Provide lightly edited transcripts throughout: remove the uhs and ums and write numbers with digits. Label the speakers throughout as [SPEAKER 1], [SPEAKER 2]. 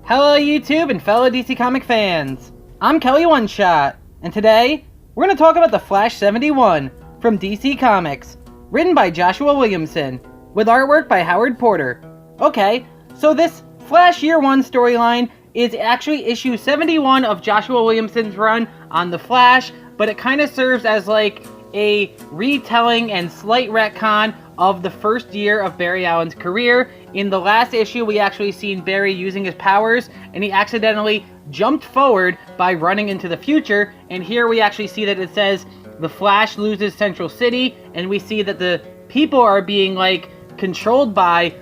[SPEAKER 1] Hello YouTube and fellow DC Comic fans! I'm Kelly One Shot, and today we're going to talk about the Flash 71 from DC Comics, written by Joshua Williamson, with artwork by Howard Porter. Okay, so this Flash Year 1 storyline is actually issue 71 of Joshua Williamson's run on the Flash, but it kind of serves as like a retelling and slight retcon of the first year of Barry Allen's career. In the last issue, we actually seen Barry using his powers, and he accidentally jumped forward by running into the future, and here we actually see that it says the Flash loses Central City, and we see that the people are being like controlled by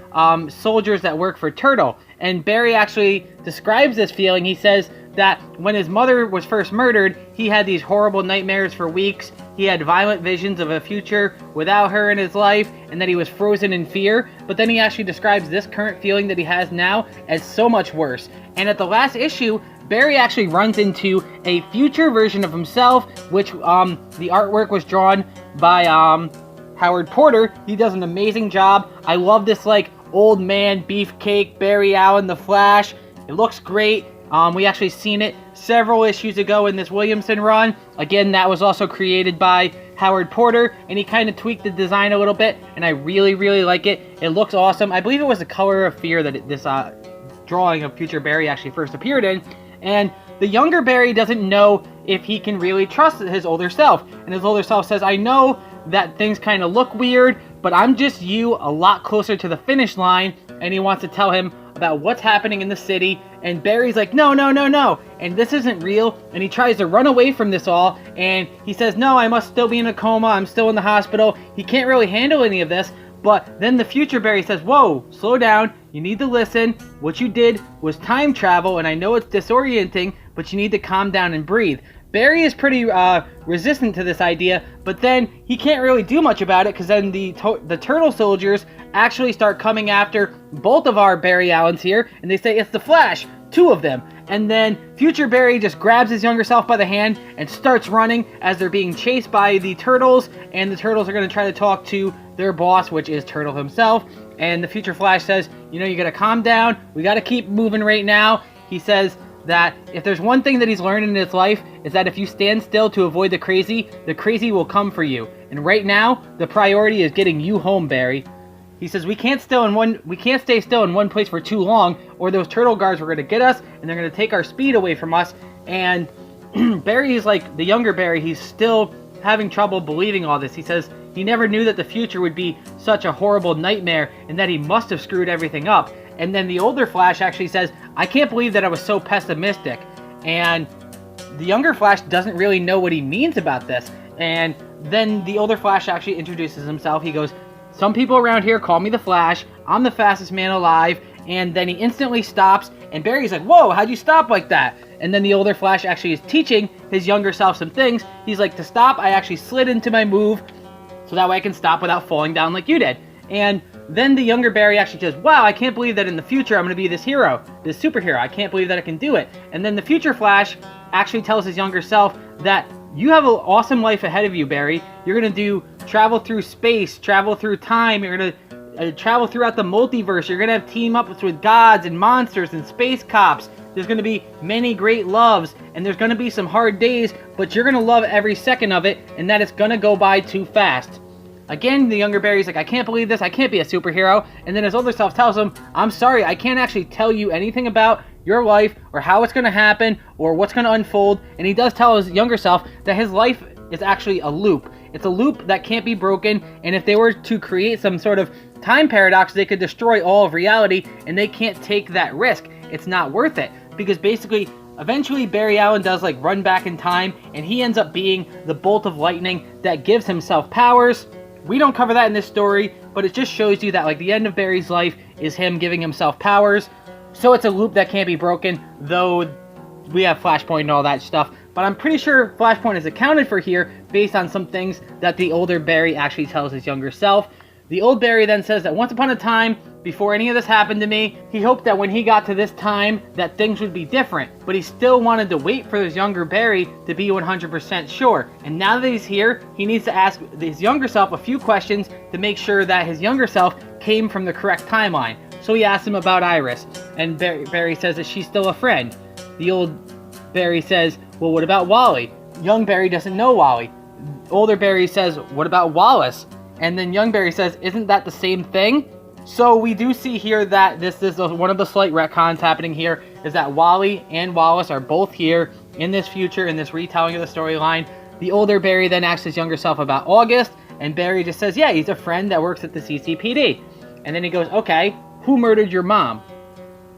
[SPEAKER 1] soldiers that work for Turtle. And Barry actually describes this feeling. He says that when his mother was first murdered, he had these horrible nightmares for weeks. He had violent visions of a future without her in his life, and that he was frozen in fear. But then he actually describes this current feeling that he has now as so much worse. And at the last issue, Barry actually runs into a future version of himself, which the artwork was drawn by Howard Porter. He does an amazing job. I love this like old man beefcake Barry Allen the Flash. It looks great. We actually seen it several issues ago in this Williamson run. Again, that was also created by Howard Porter, and he kind of tweaked the design a little bit, and I really like it. It looks awesome. I believe it was the Color of Fear that this drawing of future Barry actually first appeared in, and the younger Barry doesn't know if he can really trust his older self, and his older self says, I know that things kind of look weird, but I'm just you a lot closer to the finish line, and he wants to tell him about what's happening in the city, and Barry's like, no, and this isn't real, and he tries to run away from this all, and he says, no, I must still be in a coma, I'm still in the hospital, he can't really handle any of this. But then the future Barry says, whoa, slow down, you need to listen, what you did was time travel, and I know it's disorienting, but you need to calm down and breathe. Barry is pretty resistant to this idea, but then he can't really do much about it, because then the Turtle soldiers actually start coming after both of our Barry Allens here, and they say, it's the Flash, two of them. And then future Barry just grabs his younger self by the hand and starts running as they're being chased by the Turtles, and the Turtles are going to try to talk to their boss, which is Turtle himself. And the future Flash says, you know, you got to calm down, we got to keep moving right now. He says that if there's one thing that he's learned in his life, is that if you stand still to avoid the crazy will come for you. And right now, the priority is getting you home, Barry. He says we can't stay still in one place for too long, or those turtle guards are going to get us, and they're going to take our speed away from us. And Barry is like the younger Barry. He's still having trouble believing all this. He says he never knew that the future would be such a horrible nightmare, and that he must have screwed everything up. And then the older Flash actually says, I can't believe that I was so pessimistic. And the younger Flash doesn't really know what he means about this. And then the older Flash actually introduces himself. He goes, some people around here call me the Flash. I'm the fastest man alive. And then he instantly stops, and Barry's like, whoa, how'd you stop like that? And then the older Flash actually is teaching his younger self some things. He's like, to stop, I actually slid into my move, so that way I can stop without falling down like you did. And then the younger Barry actually says, wow, I can't believe that in the future I'm going to be this hero, this superhero. I can't believe that I can do it. And then the future Flash actually tells his younger self that you have an awesome life ahead of you, Barry. You're going to travel through space, travel through time. You're going to travel throughout the multiverse. You're going to have team-ups with gods and monsters and space cops. There's going to be many great loves, and there's going to be some hard days, but you're going to love every second of it, and that it's going to go by too fast. Again, the younger Barry's like, I can't believe this, I can't be a superhero. And then his older self tells him, I'm sorry, I can't actually tell you anything about your life or how it's going to happen or what's going to unfold. And he does tell his younger self that his life is actually a loop. It's a loop that can't be broken, and if they were to create some sort of time paradox, they could destroy all of reality, and they can't take that risk. It's not worth it, because basically, eventually Barry Allen does like run back in time, and he ends up being the bolt of lightning that gives himself powers. We don't cover that in this story, but it just shows you that like the end of Barry's life is him giving himself powers. So it's a loop that can't be broken, though we have Flashpoint and all that stuff. But I'm pretty sure Flashpoint is accounted for here based on some things that the older Barry actually tells his younger self. The old Barry then says that once upon a time, before any of this happened to me, he hoped that when he got to this time that things would be different, but he still wanted to wait for his younger Barry to be 100% sure. And now that he's here, he needs to ask his younger self a few questions to make sure that his younger self came from the correct timeline. So he asks him about Iris, and Barry says that she's still a friend. The old Barry says, well, what about Wally? Young Barry doesn't know Wally. Older Barry says, what about Wallace? And then young Barry says, isn't that the same thing? So we do see here that this is one of the slight retcons happening here, is that Wally and Wallace are both here in this future, in this retelling of the storyline. The older Barry then asks his younger self about August, and Barry just says, yeah, he's a friend that works at the CCPD. And then he goes, okay, who murdered your mom?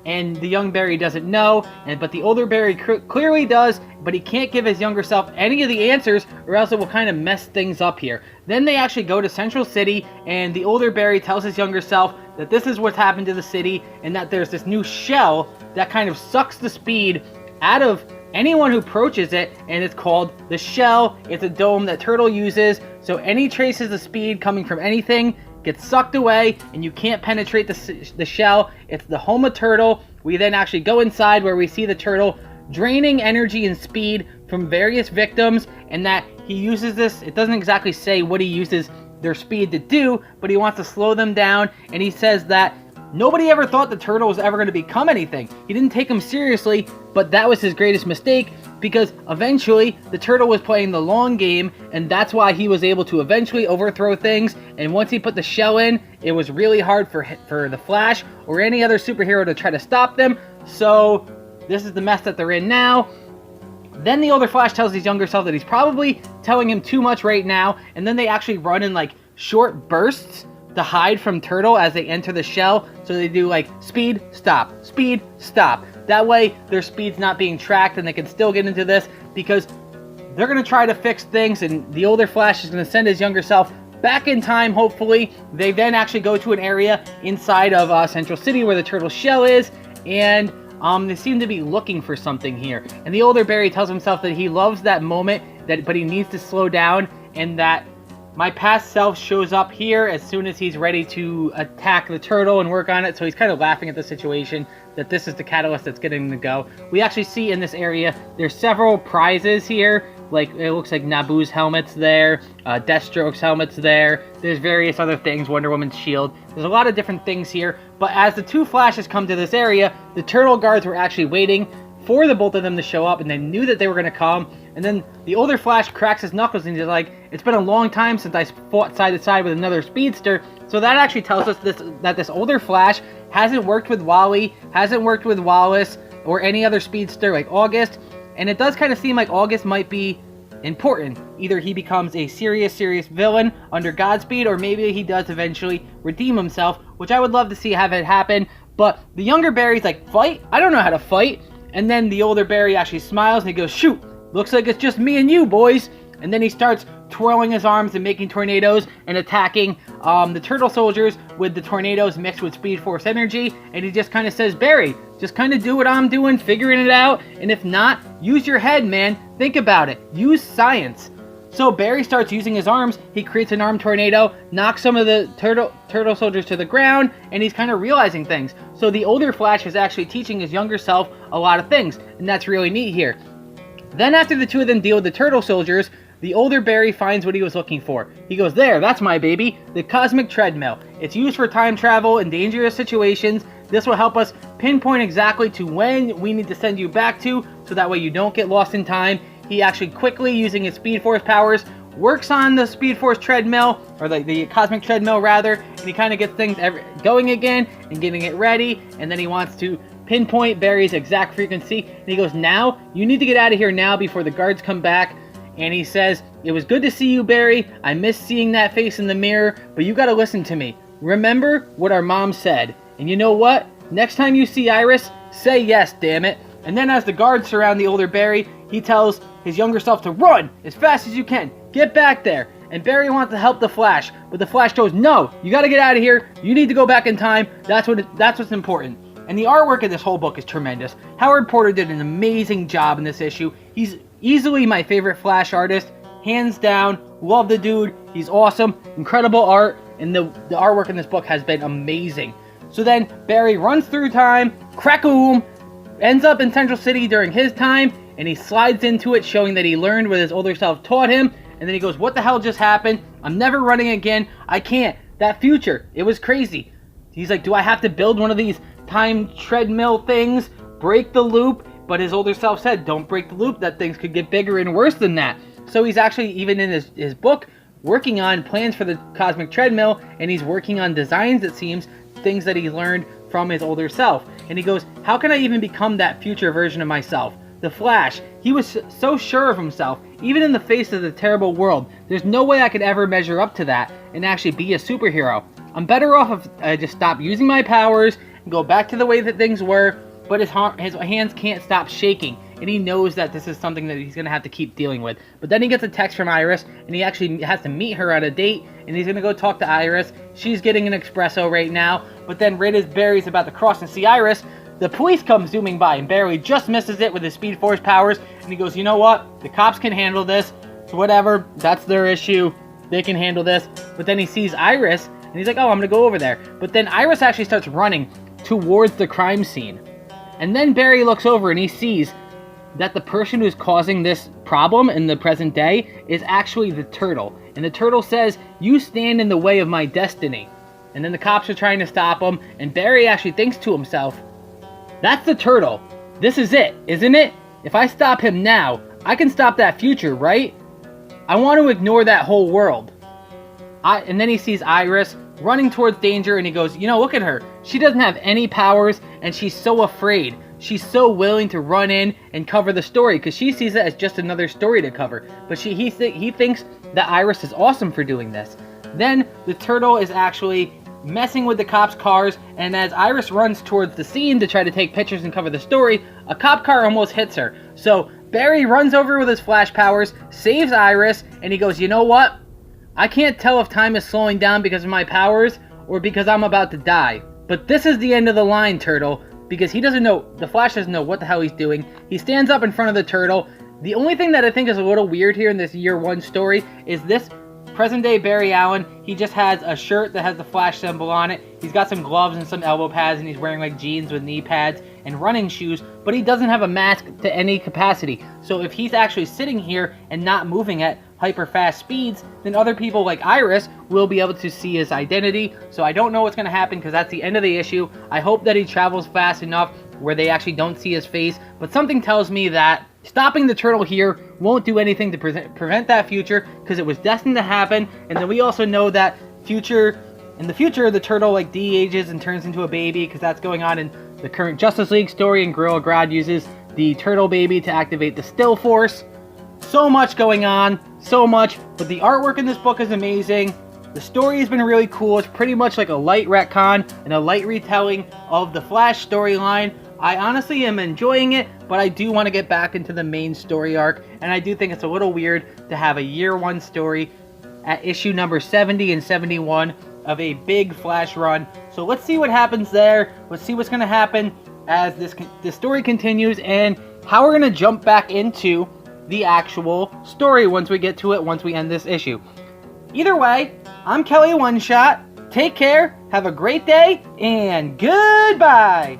[SPEAKER 1] And the young Barry doesn't know, but the older Barry clearly does, but he can't give his younger self any of the answers, or else it will kind of mess things up here. Then they actually go to Central City, and the older Barry tells his younger self that this is what's happened to the city, and that there's this new shell that kind of sucks the speed out of anyone who approaches it, and it's called the Shell. It's a dome that Turtle uses, so any traces of speed coming from anything gets sucked away, and you can't penetrate the shell. It's the home of Turtle. We then actually go inside, where we see the Turtle draining energy and speed from various victims, and that he uses this. It doesn't exactly say what he uses their speed to do, but he wants to slow them down, and he says that nobody ever thought the Turtle was ever going to become anything. He didn't take him seriously, but that was his greatest mistake, because eventually the Turtle was playing the long game, and that's why he was able to eventually overthrow things. And once he put the shell in, it was really hard for the Flash or any other superhero to try to stop them. So this is the mess that they're in now. Then the older Flash tells his younger self that he's probably telling him too much right now, and then they actually run in like short bursts to hide from Turtle as they enter the shell. So they do like speed, stop, speed, stop. That way their speed's not being tracked, and they can still get into this, because they're going to try to fix things, and the older Flash is going to send his younger self back in time, hopefully. They then actually go to an area inside of Central City where the Turtle shell is, and they seem to be looking for something here. And the older Barry tells himself that he loves that moment, but he needs to slow down, and that my past self shows up here as soon as he's ready to attack the Turtle and work on it. So he's kind of laughing at the situation, that this is the catalyst that's getting him to go. We actually see in this area, there's several prizes here. Like, it looks like Naboo's helmet's there, Deathstroke's helmet's there. There's various other things, Wonder Woman's shield. There's a lot of different things here. But as the two Flashes come to this area, the Turtle guards were actually waiting for the both of them to show up, and they knew that they were going to come. And then the older Flash cracks his knuckles, and he's like, it's been a long time since I fought side to side with another speedster. So that actually tells us that this older Flash hasn't worked with Wally, hasn't worked with Wallace, or any other speedster like August. And it does kind of seem like August might be important. Either he becomes a serious villain under Godspeed, or maybe he does eventually redeem himself, which I would love to see have it happen. But the younger Barry's like, fight? I don't know how to fight. And then the older Barry actually smiles, and he goes, shoot, looks like it's just me and you, boys. And then he starts twirling his arms and making tornadoes and attacking the Turtle soldiers with the tornadoes mixed with Speed Force energy. And he just kind of says, Barry, just kind of do what I'm doing, figuring it out. And if not, use your head, man. Think about it. Use science. So Barry starts using his arms. He creates an arm tornado, knocks some of the turtle soldiers to the ground, and he's kind of realizing things. So the older Flash is actually teaching his younger self a lot of things, and that's really neat here. Then after the two of them deal with the Turtle soldiers, the older Barry finds what he was looking for. He goes, there, that's my baby, the Cosmic Treadmill. It's used for time travel in dangerous situations. This will help us pinpoint exactly to when we need to send you back to, so that way you don't get lost in time. He actually quickly, using his Speed Force powers, works on the Speed Force treadmill, or the Cosmic Treadmill rather, and he kind of gets things going again and getting it ready, and then he wants to pinpoint Barry's exact frequency, and he goes, now, you need to get out of here now before the guards come back. And he says, it was good to see you, Barry. I miss seeing that face in the mirror, but you gotta listen to me. Remember what our mom said. And you know what? Next time you see Iris, say yes, damn it. And then as the guards surround the older Barry, he tells his younger self to run as fast as you can. Get back there. And Barry wants to help the Flash, but the Flash goes, no, you gotta get out of here. You need to go back in time. That's what's important. And the artwork in this whole book is tremendous. Howard Porter did an amazing job in this issue. He's easily my favorite Flash artist, hands down. Love the dude. He's awesome. Incredible art, and the artwork in this book has been amazing. So then Barry runs through time, crack-a-boom, ends up in Central City during his time, and he slides into it, showing that he learned what his older self taught him. And then he goes, what the hell just happened? I'm never running again. I can't. That future, it was crazy. He's like, do I have to build one of these time treadmill things, break the loop? But his older self said, don't break the loop, that things could get bigger and worse than that. So he's actually, even in his book, working on plans for the cosmic treadmill, and he's working on designs, it seems, things that he learned from his older self. And he goes, how can I even become that future version of myself? The Flash, he was so sure of himself, even in the face of the terrible world. There's no way I could ever measure up to that and actually be a superhero. I'm better off if I just stop using my powers and go back to the way that things were. But his hands can't stop shaking, and he knows that this is something that he's going to have to keep dealing with. But then he gets a text from Iris, and he actually has to meet her on a date, and he's going to go talk to Iris. She's getting an espresso right now, but then right as Barry's about to cross and see Iris, the police come zooming by, and Barry just misses it with his Speed Force powers, and he goes, you know what? The cops can handle this, so whatever, that's their issue. They can handle this. But then he sees Iris, and he's like, oh, I'm going to go over there. But then Iris actually starts running towards the crime scene. And then Barry looks over and he sees that the person who's causing this problem in the present day is actually the turtle. And the turtle says, you stand in the way of my destiny. And then the cops are trying to stop him, and Barry actually thinks to himself, that's the turtle. This is it, isn't it? If I stop him now, I can stop that future, right? I want to ignore that whole world. And then he sees Iris running towards danger, and he goes, you know, look at her. She doesn't have any powers, and she's so afraid. She's so willing to run in and cover the story, because she sees it as just another story to cover. But he thinks that Iris is awesome for doing this. Then the turtle is actually messing with the cops' cars, and as Iris runs towards the scene to try to take pictures and cover the story, a cop car almost hits her. So Barry runs over with his flash powers, saves Iris, and he goes, you know what? I can't tell if time is slowing down because of my powers or because I'm about to die. But this is the end of the line, Turtle, because he doesn't know, the Flash doesn't know what the hell he's doing. He stands up in front of the turtle. The only thing that I think is a little weird here in this year one story is this present day Barry Allen. He just has a shirt that has the Flash symbol on it. He's got some gloves and some elbow pads, and he's wearing like jeans with knee pads and running shoes, but he doesn't have a mask to any capacity. So if he's actually sitting here and not moving at hyper fast speeds, then other people like Iris will be able to see his identity. So I don't know what's going to happen, because that's the end of the issue. I hope that he travels fast enough where they actually don't see his face, but something tells me that stopping the turtle here won't do anything to prevent that future, because it was destined to happen. And then we also know that in the future the turtle like de-ages and turns into a baby, because that's going on in the current Justice League story, and Gorilla Grodd uses the turtle baby to activate the Still Force. So much going on, so much, but the artwork in this book is amazing. The story has been really cool. It's pretty much like a light retcon and a light retelling of the Flash storyline. I honestly am enjoying it, but I do want to get back into the main story arc, and I do think it's a little weird to have a year one story at issue number 70 and 71 of a big Flash run. So let's see what happens there. Let's see what's going to happen as this story continues, and how we're going to jump back into the actual story once we get to it, once we end this issue. Either way, I'm Kelly One Shot. Take care, have a great day, and goodbye!